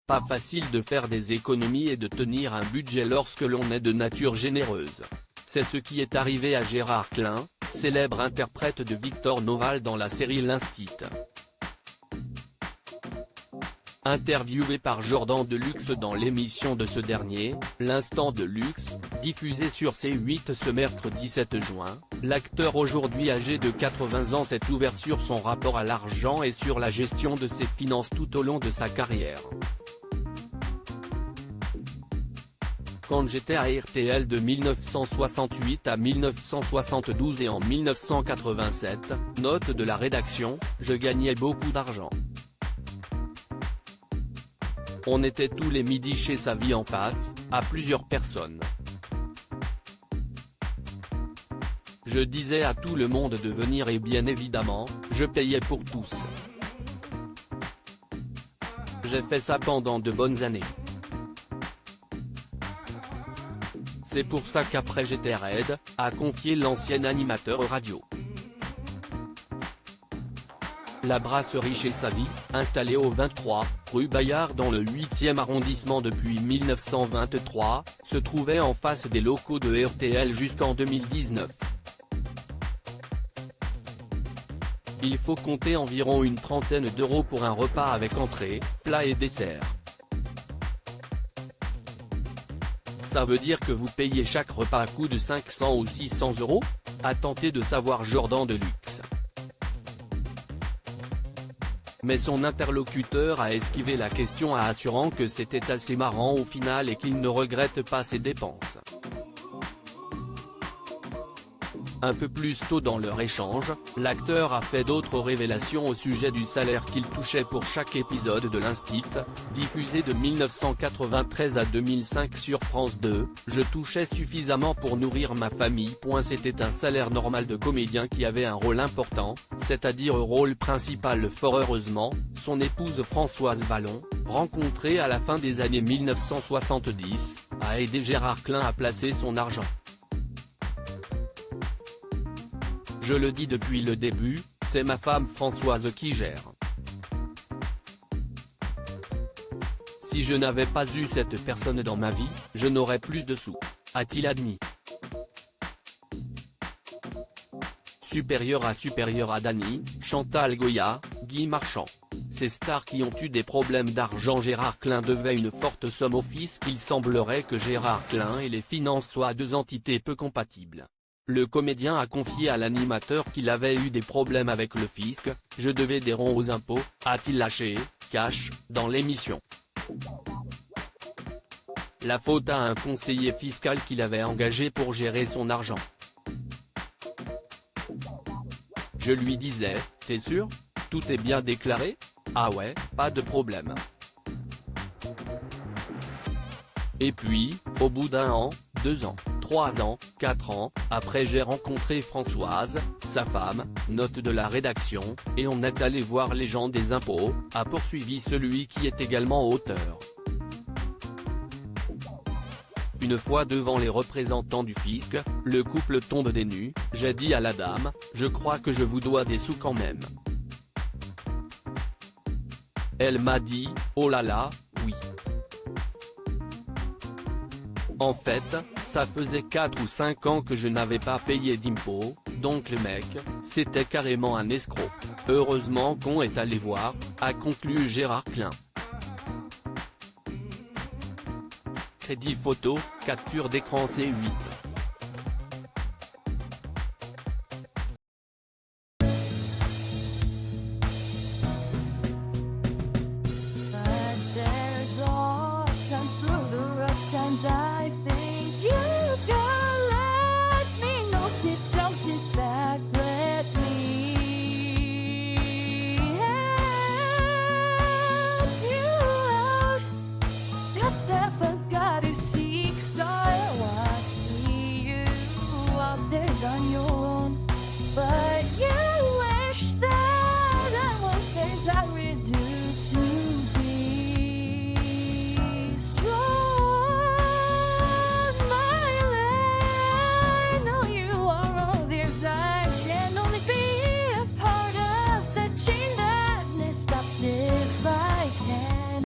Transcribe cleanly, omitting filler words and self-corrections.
Pas facile de faire des économies et de tenir un budget lorsque l'on est de nature généreuse. C'est ce qui est arrivé à Gérard Klein, célèbre interprète de Victor Noval dans la série L'Instit. Interviewé par Jordan Deluxe dans l'émission de ce dernier, L'Instant de Luxe, diffusée sur C8 ce mercredi 7 juin, l'acteur aujourd'hui âgé de 80 ans s'est ouvert sur son rapport à l'argent et sur la gestion de ses finances tout au long de sa carrière. Quand j'étais à RTL de 1968 à 1972 et en 1987, note de la rédaction, je gagnais beaucoup d'argent. On était tous les midis chez Sa Vie en Face, à plusieurs personnes. Je disais à tout le monde de venir et bien évidemment, je payais pour tous. J'ai fait ça pendant de bonnes années. C'est pour ça qu'après j'étais raide, a confié l'ancien animateur radio. La brasserie Chez Sa Vie, installée au 23, rue Bayard dans le 8e arrondissement depuis 1923, se trouvait en face des locaux de RTL jusqu'en 2019. Il faut compter environ une trentaine d'euros pour un repas avec entrée, plat et dessert. Ça veut dire que vous payez chaque repas à coût de 500 ou 600 euros ? A tenté de savoir Jordan Deluxe. Mais son interlocuteur a esquivé la question en assurant que c'était assez marrant au final et qu'il ne regrette pas ses dépenses. Un peu plus tôt dans leur échange, l'acteur a fait d'autres révélations au sujet du salaire qu'il touchait pour chaque épisode de L'Instit, diffusé de 1993 à 2005 sur France 2, je touchais suffisamment pour nourrir ma famille. C'était un salaire normal de comédien qui avait un rôle important, c'est-à-dire rôle principal. Fort heureusement, son épouse Françoise Vallon, rencontrée à la fin des années 1970, a aidé Gérard Klein à placer son argent. Je le dis depuis le début, c'est ma femme Françoise qui gère. Si je n'avais pas eu cette personne dans ma vie, je n'aurais plus de sous, a-t-il admis. Supérieur à Dany, Chantal Goya, Guy Marchand. Ces stars qui ont eu des problèmes d'argent. Gérard Klein devait une forte somme au fisc. Il semblerait que Gérard Klein et les finances soient deux entités peu compatibles. Le comédien a confié à l'animateur qu'il avait eu des problèmes avec le fisc, je devais des ronds aux impôts, a-t-il lâché, cash, dans l'émission. La faute à un conseiller fiscal qu'il avait engagé pour gérer son argent. Je lui disais, t'es sûr ? Tout est bien déclaré ? Ah ouais, pas de problème. Et puis, au bout d'1 an, 2 ans, 3 ans, 4 ans, après j'ai rencontré Françoise, sa femme, note de la rédaction, et on est allé voir les gens des impôts, a poursuivi celui qui est également auteur. Une fois devant les représentants du fisc, le couple tombe des nues, j'ai dit à la dame, je crois que je vous dois des sous quand même. Elle m'a dit, oh là là, oui. En fait, ça faisait 4 ou 5 ans que je n'avais pas payé d'impôts, donc le mec, c'était carrément un escroc. Heureusement qu'on est allé voir, a conclu Gérard Klein. Crédit photo, capture d'écran C8.